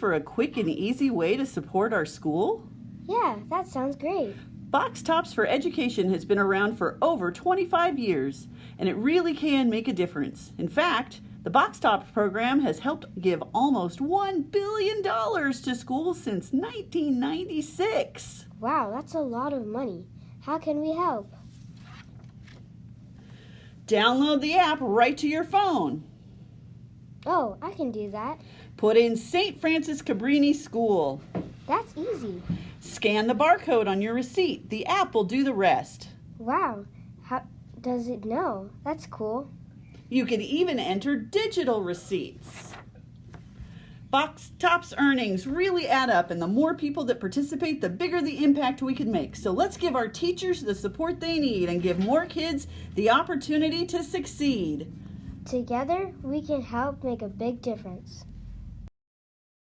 For a quick and easy way to support our school? Yeah, that sounds great. Box Tops for Education has been around for over 25 years, and it really can make a difference. In fact, the Box Tops program has helped give almost $1 billion to schools since 1996. Wow, that's a lot of money. How can we help? Download the app right to your phone. Oh, I can do that. Put in St. Francis Cabrini School. That's easy. Scan the barcode on your receipt. The app will do the rest. Wow, how does it know? That's cool. You can even enter digital receipts. Box Tops earnings really add up, and the more people that participate, the bigger the impact we can make. So let's give our teachers the support they need and give more kids the opportunity to succeed. Together, we can help make a big difference.